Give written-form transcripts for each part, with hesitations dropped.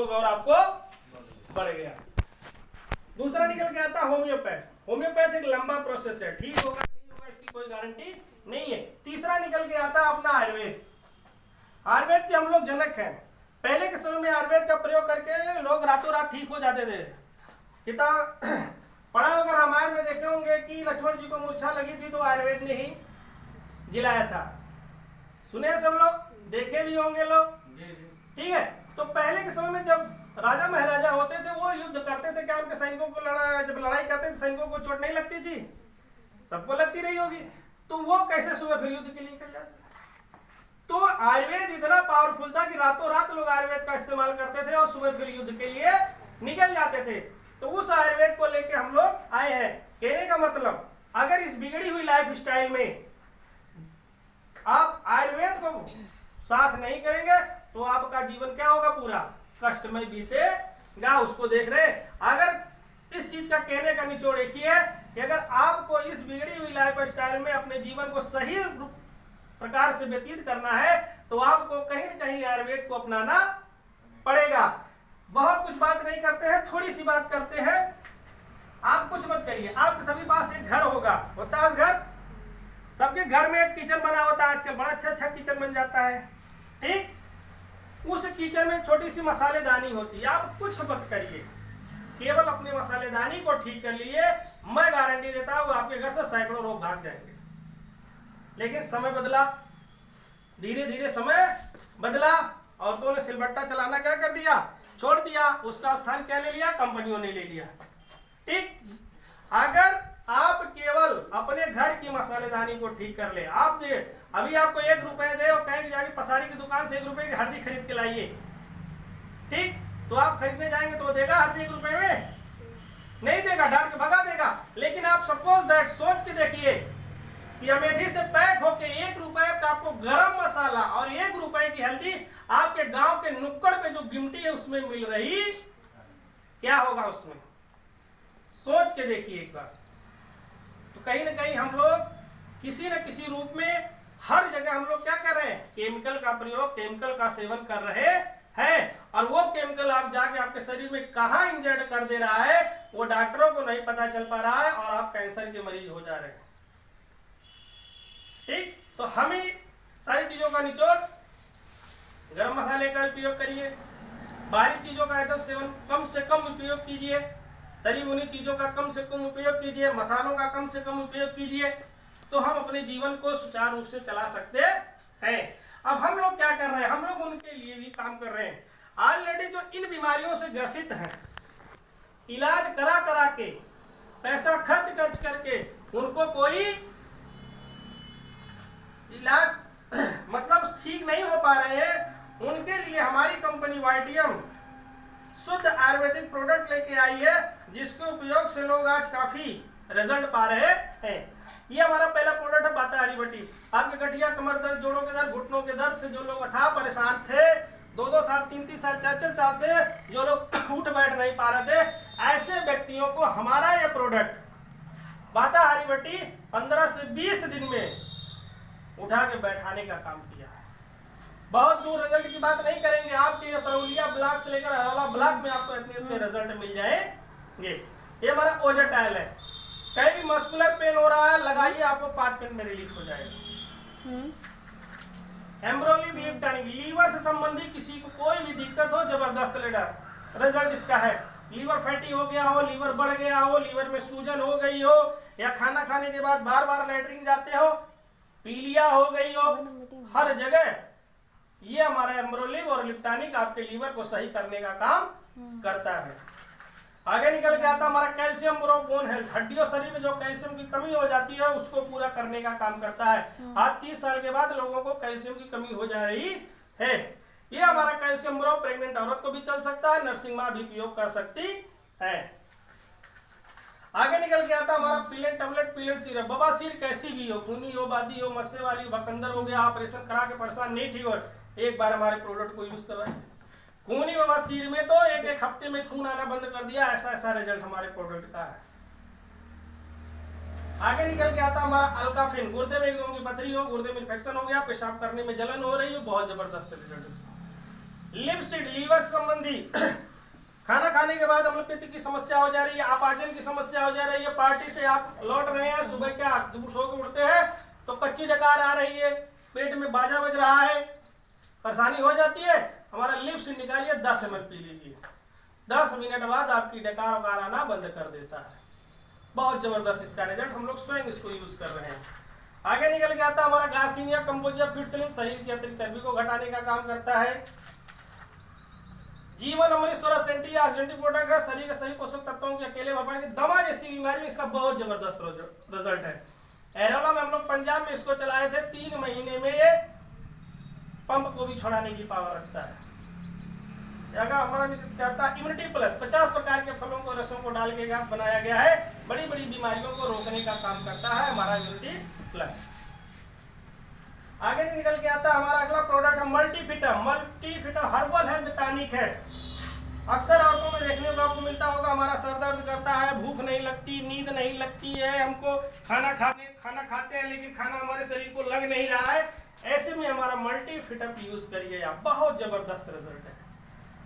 रोग और आपको बढ़ गया। दूसरा निकल के आता होम्योपैथ। होम्योपैथ एक लंबा प्रोसेस है, ठीक होगा नहीं होगा इसकी कोई गारंटी नहीं है। तीसरा निकल के आता अपना आयुर्वेद। आयुर्वेद के हम लोग जनक हैं। पहले के समय में आयुर्वेद का प्रयोग करके लोग रातों रात ठीक हो जाते थे। पिता पढ़ा होगा, रामायण में देखे होंगे कि लक्ष्मण जी को मूर्छा लगी थी तो आयुर्वेद ने ही जिलाया था। सुने सब लोग, देखे भी होंगे लोग, ठीक है। तो पहले के समय में जब राजा महाराजा होते थे वो युद्ध करते थे, क्या उनके सैनिकों को जब लड़ाई करते थे सैनिकों को चोट नहीं लगती थी? सबको लगती रही होगी। तो वो कैसे सुबह फिर युद्ध के लिए निकल जाते? तो आयुर्वेद इतना पावरफुल था कि रातों रात लोग आयुर्वेद का इस्तेमाल करते थे और सुबह फिर युद्ध के लिए निकल जाते थे। तो उस आयुर्वेद को लेके हम लोग आए हैं। कहने का मतलब, अगर इस बिगड़ी हुई लाइफ स्टाइल में आप आयुर्वेद को साथ नहीं करेंगे तो आपका जीवन क्या होगा? पूरा कष्टमय बीतेगा। उसको देख रहे। अगर इस चीज का कहने का निचोड़ एक ही है कि अगर आपको इस बिगड़ी हुई लाइफ स्टाइल में अपने जीवन को सही प्रकार से व्यतीत करना है तो आपको कहीं न कहीं आयुर्वेद को अपनाना पड़ेगा। बहुत कुछ बात नहीं करते हैं, थोड़ी सी बात करते हैं। आप कुछ मत करिए, आपके सभी पास एक घर होगा, होता है घर, सबके घर में एक किचन बना होता है। आजकल बड़ा अच्छा किचन बन जाता है, ठीक। उस किचन में छोटी सी मसालेदानी होती है। आप कुछ मत करिए, केवल अपने मसालेदानी को ठीक कर लिए, मैं गारंटी देता हूं आपके घर से सैकड़ों रोग भाग जाएंगे। लेकिन समय बदला, धीरे धीरे समय बदला, औरतों ने सिलबट्टा चलाना क्या कर दिया? छोड़ दिया। उसका स्थान क्या ले लिया? कंपनियों ने ले लिया, ठीक। अगर आप केवल अपने घर की मसालेदानी को ठीक कर ले, आप दे अभी आपको 1 रुपए दे और कहेंगे जाके पसारी की दुकान से 1 रुपए की हल्दी खरीद के लाइए, ठीक। तो आप खरीदने जाएंगे तो देगा हल्दी 1 रुपए में? नहीं देगा, डांट के भगा देगा। लेकिन आप सपोज दैट सोच के देखिए कि अमेठी से पैक होके 1 रुपए का आपको गरम मसाला और 1 रुपए की हल्दी आपके गांव के नुक्कड़ पे जो गिमटी है उसमें मिल रही, क्या होगा उसमें? सोच के देखिए एक बार। तो कहीं ना कहीं हम लोग किसी न किसी रूप में हर जगह हम लोग क्या कर रहे हैं? केमिकल का प्रयोग, केमिकल का सेवन कर रहे हैं। और वो केमिकल आप जाके आपके शरीर में कहाँ इंजेक्ट कर दे रहा है वो डॉक्टरों को नहीं पता चल पा रहा है और आप कैंसर के मरीज हो जा रहे हैं, ठीक। तो हमें सारी चीजों का निचोड़, गरम मसाले का उपयोग करिए, बाहरी चीजों का एकदम सेवन कम से कम उपयोग कीजिए, तली भुनी चीजों का कम से कम उपयोग कीजिए, मसालों का कम से कम उपयोग कीजिए, तो हम अपने जीवन को सुचारू रूप से चला सकते हैं। अब हम लोग क्या कर रहे हैं? हम लोग उनके लिए भी काम कर रहे हैं। ऑलरेडी जो इन बीमारियों से ग्रसित हैं, इलाज करा करा के, पैसा खर्च करके उनको कोई इलाज मतलब ठीक नहीं हो पा रहे हैं, उनके लिए हमारी कंपनी वाइटियम शुद्ध आयुर्वेदिक प्रोडक्ट लेके आई है, जिसके उपयोग से लोग आज काफी रिजल्ट पा रहे हैं। ये हमारा पहला प्रोडक्ट है बाता हरीबटी। आपके गठिया, कमर दर्द, जोड़ों के दर्द, घुटनों के दर्द से जो लोग अथाह परेशान थे, 2-2 साल, 3-3 साल, 4-4 साल से जो लोग उठ बैठ नहीं पा रहे थे, ऐसे व्यक्तियों को हमारा यह प्रोडक्ट बाता हरीबटी 15 से 20 दिन में उठा के बैठाने का काम किया है। बहुत दूर रिजल्ट की बात नहीं करेंगे, आपके तरौलिया ब्लॉक से लेकर हरौला ब्लॉक में आपको इतने रिजल्ट मिल जाएंगे। ये हमारा ओजेटाइल है। कहीं भी मस्कुलर पेन हो रहा है, लगाइए, आपको 5 मिनट में रिलीफ हो जाएगा। एम्ब्रोली लीव टनिक, लीवर से संबंधित किसी को कोई भी दिक्कत हो, जबरदस्त रिजल्ट इसका है। लीवर फैटी हो गया हो, लीवर बढ़ गया हो, लीवर में सूजन हो गई हो, या खाना खाने के बाद बार बार लैट्रिन जाते हो, पीलिया हो गई हो, हर जगह ये हमारा एम्ब्रोलिव और लिप्टानिक आपके लीवर को सही करने का काम करता है। आगे निकल के आता हमारा कैल्शियम बोन हेल्थ, हड्डियों शरीर में जो कैल्शियम की कमी हो जाती है उसको पूरा करने का काम करता है। आज 30 साल के बाद लोगों को कैल्शियम की कमी हो जा रही है। ये हमारा कैल्शियम ब्रो प्रेग्नेंट औरत को भी चल सकता है, नर्सिंग माँ भी उपयोग कर सकती है। आगे निकल के आता हमारा पीलेट टैबलेट, पीलेट सिरप। बवासीर कैसी भी हो, खूनी हो, बादी हो, मस्से वाली हो, बकंदर हो गया, ऑपरेशन करा के परेशान नहीं ठीक हो, एक बार हमारे प्रोडक्ट को यूज करवाए। खूनी बवासीर में तो एक हफ्ते में खून आना बंद कर दिया, ऐसा रिजल्ट हमारे प्रोडक्ट का है। आगे निकल के आता हमारा अल्काफिन, गुर्दे में गेहूं की पथरी हो, गुर्दे में इन्फेक्शन हो गया, पेशाब करने में जलन हो रही हो, बहुत जबरदस्त रिजल्ट इसका। लिपसिड लीवर संबंधी खाना खाने के बाद अम्ल पित्त की समस्या हो जा रही है, आपाचन की समस्या हो जा रही है, पार्टी से आप लौट रहे हैं, सुबह क्या सो के उठते हैं तो कच्ची डकार आ रही है, पेट में बाजा बज रहा है, परेशानी हो जाती है, हमारा लिपसिड निकालिए 10 ml पी लीजिए, 10 मिनट बाद आपकी डकार वकार आना बंद कर देता है। बहुत जबरदस्त इसका रिजल्ट, हम लोग स्वयं इसको यूज कर रहे हैं। आगे निकल के आता हमारा गार्सिनिया कंबोजिया फिट स्लिम, शरीर की अतिरिक्त चर्बी को घटाने का काम करता है। जीवन अमृत 16 एंटीऑक्सीडेंट प्रोडक्ट है, शरीर के सभी पोषक तत्वों के अकेले भरपाई की दमा जैसी बीमारी में इसका बहुत जबरदस्त रिजल्ट है। एरोला में हम लोग पंजाब में इसको चलाए थे, 3 महीने में ये पंप को भी छुड़ाने की पावर रखता है। अगर हमारा कहता है इम्यूनिटी प्लस 50 प्रकार के फलों को रसों को डाल के बनाया गया है, बड़ी बड़ी बीमारियों को रोकने का काम करता है हमारा इम्यूनिटी प्लस। आगे निकल के आता है हमारा अगला प्रोडक्ट है मल्टीफिटम। मल्टीफिटम हर्बल हेल्थ टॉनिक है। अक्सर औरतों में देखने को आपको मिलता होगा, हमारा सर दर्द करता है, भूख नहीं लगती, नींद नहीं लगती है, हमको खाना खाते हैं लेकिन खाना हमारे शरीर को लग नहीं रहा है, ऐसे में हमारा मल्टीफिटम यूज करिए आप, बहुत जबरदस्त रिजल्ट है।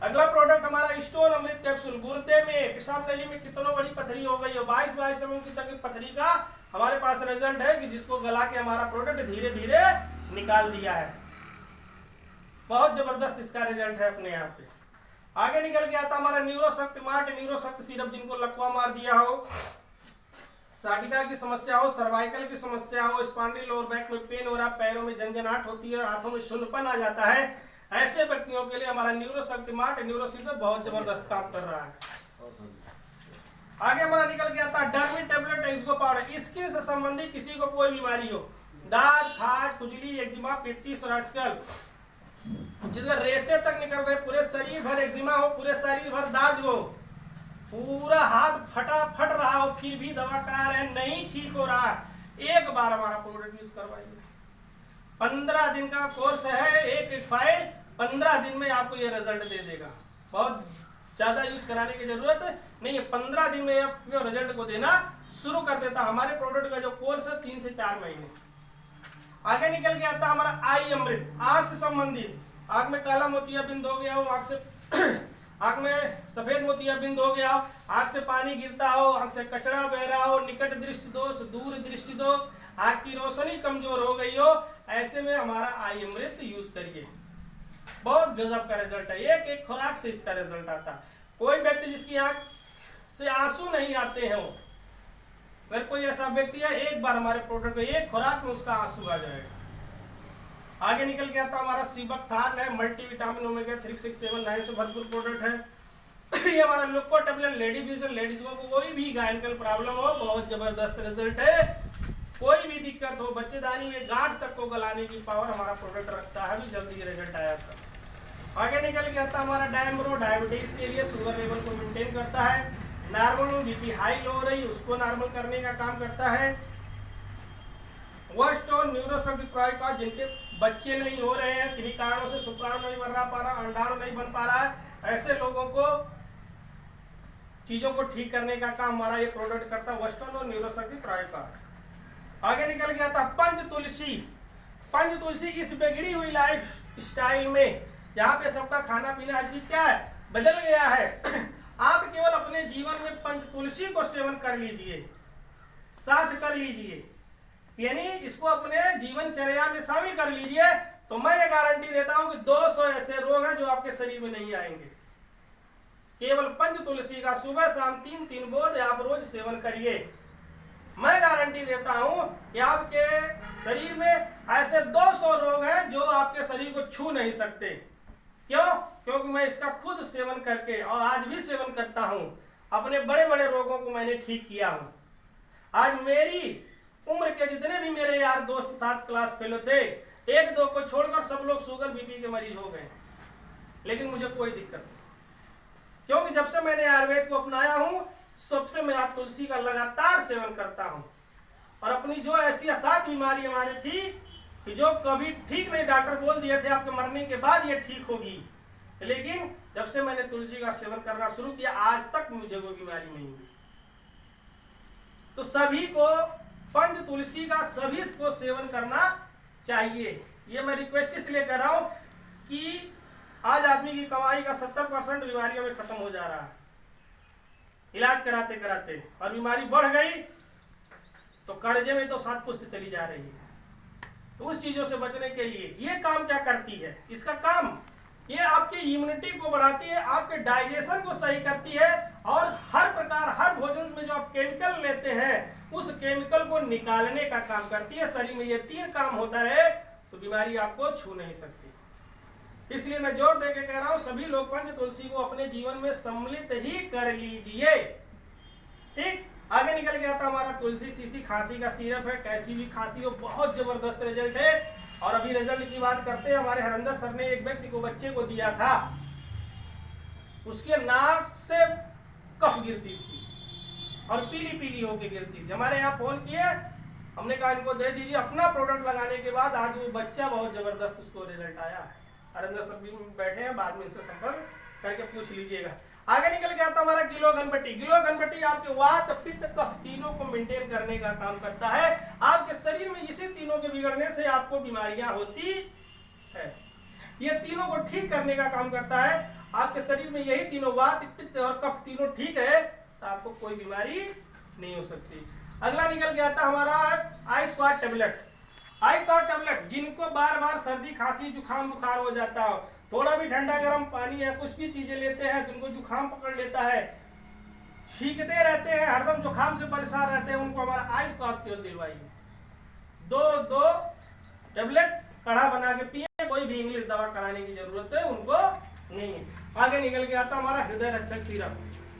अगला प्रोडक्ट हमारा स्टोन अमृत कैप्सूल। गुर्दे में, पेशाब नली में कितनों बड़ी पथरी हो गई हो, 22 mm तक की पथरी का हमारे पास रिजल्ट है कि जिसको गला के हमारा प्रोडक्ट धीरे धीरे निकाल दिया है। बहुत जबरदस्त इसका रिजल्ट है अपने यहाँ पे। आगे निकल के आता हमारा न्यूरोशक्ति मार्ट, न्यूरोशक्ति सिरप, जिनको लकवा मार दिया हो, साटिका की समस्या हो, सर्वाइकल की समस्या हो, स्पॉन्डिल लोअर बैक में पेन हो रहा, पैरों में झंझनाहट होती है, हाथों में शून्यपन आ जाता है, ऐसे व्यक्तियों के लिए हमारा न्यूरोशक्ति मार्ट न्यूरोसिरप बहुत जबरदस्त काम कर रहा है। आगे हमारा निकल के आता है डर्मी टेबलेट एस्गो पाउडर। स्किन से संबंधित किसी को कोई बीमारी हो, दाग, खाज, खुजली, एक्जिमा, पित्ती, सोरासिकल, जिधर रेशे तक निकल रहे, पूरे शरीर भर एक्जिमा हो, पूरे शरीर भर दाग हो, पूरा हाथ फट रहा हो, फिर भी दवा करा रहे हैं, नहीं ठीक हो रहा, एक बार हमारा प्रोडक्ट यूज करवाइए। 15 दिन का कोर्स है, एक फाइल 15 दिन में आपको ये रिजल्ट दे देगा। बहुत ज्यादा यूज कराने की जरूरत नहीं है, 15 दिन में आपको रिजल्ट को देना शुरू कर देता। हमारे प्रोडक्ट का जो कोर्स है 3 से 4 महीने। आगे निकल के आता हमारा आई अमृत, आंख से संबंधित, आंख में काला मोतिया बिंद हो गया हो, आंख में सफेद मोतिया बिंद हो गया हो, आंख से पानी गिरता हो, आंख से कचरा बह रहा हो, निकट दृष्टि दोष, दूर दृष्टि दोष, आंख की रोशनी कमजोर हो गई हो, ऐसे में हमारा आई अमृत यूज करिए, बहुत गजब का रिजल्ट है। एक खुराक से इसका रिजल्ट आता है। कोई व्यक्ति जिसकी आंख से आंसू नहीं आते हैं, अगर कोई ऐसा व्यक्ति है, एक बार हमारे प्रोडक्ट को एक खुराक में उसका आंसू आ जाएगा। आगे निकल के आता हमारा सीबकथान है, मल्टीविटामिन ओमेगा 3, 6, 7, 9 से भरपूर प्रोडक्ट है। ये हमारा लुको टेबलेट लेडीज को कोई भी गायनिकल प्रॉब्लम हो, बहुत जबरदस्त रिजल्ट है। कोई भी दिक्कत हो, बच्चेदानी में गांठ तक को गलाने की पावर हमारा प्रोडक्ट रखता है, भी जल्दी रिजल्ट आया था। आगे निकल के आता हमारा डायमरो, डायबिटीज के लिए शुगर लेवल को मेंटेन करता है, नॉर्मल बीपी हाई लो रही उसको नॉर्मल करने का काम करता है। वस्टोन न्यूरोशक्ति का, जिनके बच्चे नहीं हो रहे हैं, किन्हीं कारणों से शुक्राणु नहीं बन पा रहा, अंडाणु नहीं बन पा रहा है, ऐसे लोगों को चीजों को ठीक करने का काम हमारा ये प्रोडक्ट करता है, वस्टोन और न्यूरोशक्ति का। आगे निकल गया था पंच तुलसी। पंच तुलसी इस बिगड़ी हुई लाइफ स्टाइल में, यहाँ पे सबका खाना पीना हर चीज क्या है, बदल गया है। आप केवल अपने जीवन में पंच तुलसी को सेवन कर लीजिए, साथ कर लीजिए, यानी इसको अपने जीवनचर्या में शामिल कर लीजिए, तो मैं ये गारंटी देता हूं कि 200 ऐसे रोग हैं जो आपके शरीर में नहीं आएंगे। केवल पंच तुलसी का सुबह शाम 3-3 बोध आप रोज सेवन करिए। मैं गारंटी देता हूं कि आपके शरीर में ऐसे 200 रोग हैं जो आपके शरीर को छू नहीं सकते। क्यों? क्योंकि मैं इसका खुद सेवन करके, और आज भी सेवन करता हूं, अपने बड़े बड़े रोगों को मैंने ठीक किया हूं। आज मेरी उम्र के जितने भी मेरे यार दोस्त 7 क्लास फेलो थे, 1-2 को छोड़कर सब लोग शुगर बीपी के मरीज हो गए, लेकिन मुझे कोई दिक्कत नहीं, क्योंकि जब से मैंने आयुर्वेद को अपनाया हूं, तब से मैं तुलसी का लगातार सेवन करता हूं। और अपनी जो ऐसी 7 बीमारी हमारी थी कि जो कभी ठीक नहीं, डॉक्टर बोल दिए थे आपके मरने के बाद ये ठीक होगी, लेकिन जब से मैंने तुलसी का सेवन करना शुरू किया, आज तक मुझे वो बीमारी नहीं हुई। तो सभी को पंच तुलसी का सभी को सेवन करना चाहिए। ये मैं रिक्वेस्ट इसलिए कर रहा हूं कि आज आदमी की कमाई का 70% बीमारियों में खत्म हो जा रहा है इलाज कराते कराते, और बीमारी बढ़ गई तो कर्जे में तो 7 पुश्त चली जा रही है। तो उस चीजों से बचने के लिए ये काम क्या करती है, इसका काम ये आपकी इम्यूनिटी को बढ़ाती है, आपके डाइजेशन को सही करती है, और हर प्रकार हर भोजन में जो आप केमिकल लेते हैं उस केमिकल को निकालने का काम करती है। शरीर में ये 3 काम होता है तो बीमारी आपको छू नहीं सकती। इसलिए मैं जोर देके कह रहा हूं सभी लोग पंच तुलसी को अपने जीवन में सम्मिलित ही कर लीजिए। ठीक, आगे निकल गया था हमारा तुलसी सीसी खांसी का सिरप है। कैसी भी खांसी हो, बहुत जबरदस्त रिजल्ट है। और अभी रिजल्ट की बात करते हैं, हमारे हरिंदर सर ने एक व्यक्ति को बच्चे को दिया था, उसके नाक से कफ गिरती थी और पीली पीली होके गिरती थी। हमारे यहाँ फोन किए, हमने कहा इनको दे दीजिए। अपना प्रोडक्ट लगाने के बाद आज वो बच्चा बहुत जबरदस्त उसको रिजल्ट आया है। हरिंदर सर भी बैठे हैं, बाद में इनसे संपर्क करके पूछ लीजिएगा। आगे निकल गया था हमारा गिलो घनपट्टी। गिलो घनपट्टी आपके वात पित्त कफ तीनों को मेंटेन करने का काम करता है। आपके शरीर में इसी तीनों के बिगड़ने से आपको बीमारियां होती है। ये तीनों को ठीक करने का काम करता है। आपके शरीर में यही तीनों वात पित्त और कफ तीनों ठीक है तो आपको कोई बीमारी नहीं हो सकती। अगला निकल गया था हमारा आई स्क्वाड टेबलेट। आई स्क्वाड टेबलेट जिनको बार बार सर्दी खांसी जुकाम बुखार हो जाता हो, थोड़ा भी ठंडा गर्म पानी या कुछ भी चीजें लेते हैं जिनको जुकाम पकड़ लेता है, छींकते रहते हैं, हरदम जुकाम से परेशान रहते हैं, उनको हमारा आई स्क्वाड केवल दिलवाइए। 2 टेबलेट काढ़ा बना के पिए, कोई भी इंग्लिश दवा कराने की जरूरत है उनको नहीं है। आगे निकल के आता हमारा हृदय रक्षक सिरप।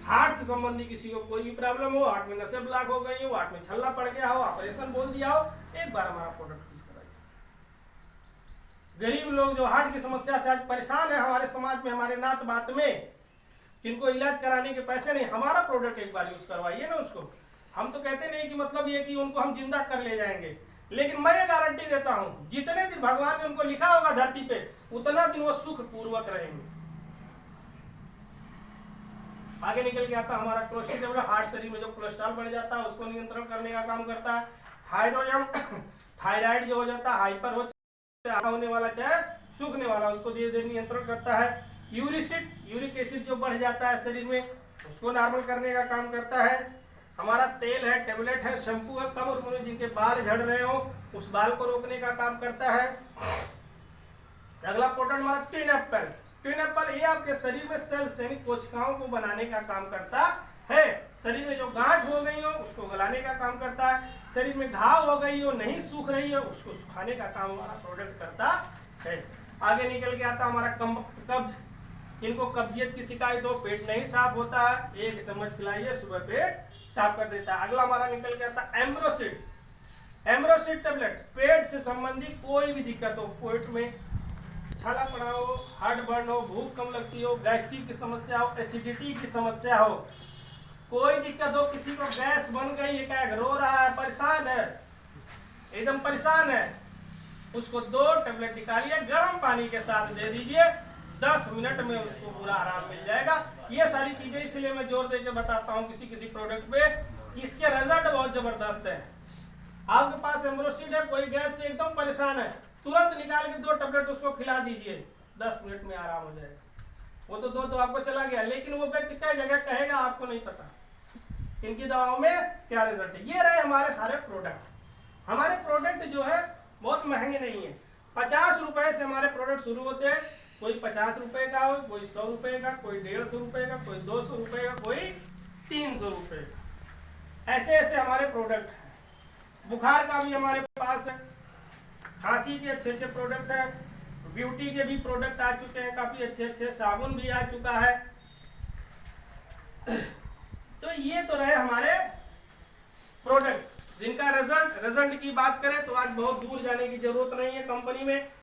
हार्ट से संबंधी किसी को कोई भी प्रॉब्लम हो, हार्ट में नसें ब्लॉक हो गई हो, हार्ट में छल्ला पड़ गया हो, ऑपरेशन बोल दिया हो, एक बार हमारा प्रोडक्ट यूज कराइए। गरीब लोग जो हार्ट की समस्या से आज परेशान है हमारे समाज में, हमारे नात बात में, जिनको इलाज कराने के पैसे नहीं, हमारा प्रोडक्ट एक बार यूज करवाइए ना उसको। हम तो कहते नहीं कि मतलब ये कि उनको हम जिंदा कर ले जाएंगे, लेकिन मैं ये गारंटी देता हूं जितने दिन भगवान ने उनको लिखा होगा धरती पे उतना दिन वो सुख पूर्वक रहेंगे। आगे निकल के आता हमारा कोलेस्ट्रॉल। हार्ट शरीर में जो कोलेस्ट्रॉल बढ़ जाता है उसको नियंत्रण करने का काम करता है। थायराइड जो हो जाता है, हाइपर होने वाला चाहे सूखने वाला, उसको धीरे धीरे नियंत्रण करता है। यूरिक एसिड जो बढ़ जाता है शरीर में उसको नॉर्मल करने का काम करता है। हमारा तेल है, टेबलेट है, शैम्पू है, कम उम्र में जिनके बाल झड़ रहे हो उस बाल को रोकने का काम करता है। अगला प्रोडक्ट हमारा ट्विन एप्पल। ट्विन एप्पल ये आपके शरीर में सेल्स यानी कोशिकाओं को बनाने का काम करता है। शरीर में जो गांठ हो गई हो उसको गलाने का काम करता है। शरीर में घाव हो गई हो, नहीं सूख रही हो, उसको सुखाने का काम हमारा प्रोडक्ट करता है। आगे निकल के आता हमारा कब्ज। इनको कब्जियत की शिकायत हो, पेट नहीं साफ होता है, 1 चम्मच खिलाइए, सुबह पेट साफ कर देता है। अगला हमारा निकल के आता एम्ब्रोसिड। एम्ब्रोसिड टेबलेट पेट से संबंधित कोई भी दिक्कत हो, पेट में छाला पड़ा हो, हार्ट बर्न हो, भूख कम लगती हो, गैस्ट्रिक की समस्या हो, एसिडिटी की समस्या हो, कोई दिक्कत हो, किसी को गैस बन गई है, क्या रो रहा है, परेशान है, एकदम परेशान है, उसको 2 टेबलेट निकालिए, गर्म पानी के साथ दे दीजिए, 10 मिनट में उसको पूरा आराम मिल जाएगा। ये सारी चीजें इसलिए मैं जोर देकर बताता हूँ किसी किसी प्रोडक्ट पे, इसके रिजल्ट बहुत जबरदस्त है। आपके पास एम्ब्रोसिड है, कोई गैस से एकदम परेशान है, तुरंत निकाल के 2 टेबलेट उसको खिला दीजिए, 10 मिनट में आराम हो जाएगा। वो तो 2 तो आपको चला गया, लेकिन वो व्यक्ति कई जगह कहेगा आपको नहीं पता इनकी दवाओं में क्या रिजल्ट है। ये रहे हमारे सारे प्रोडक्ट। हमारे प्रोडक्ट जो है बहुत महंगे नहीं है, 50 रुपए से हमारे प्रोडक्ट शुरू होते हैं। कोई 50 रुपए का हो, कोई 100 रुपए का, कोई 150 रुपए का, कोई 200 रुपए का, कोई 300 रुपए का, ऐसे ऐसे हमारे प्रोडक्ट हैं। बुखार का भी हमारे पास है, खांसी के अच्छे अच्छे प्रोडक्ट हैं, ब्यूटी के भी प्रोडक्ट आ चुके हैं, काफी अच्छे अच्छे, साबुन भी आ चुका है। तो ये तो रहे हमारे प्रोडक्ट जिनका रिजल्ट की बात करें तो आज बहुत दूर जाने की जरूरत नहीं है। कंपनी में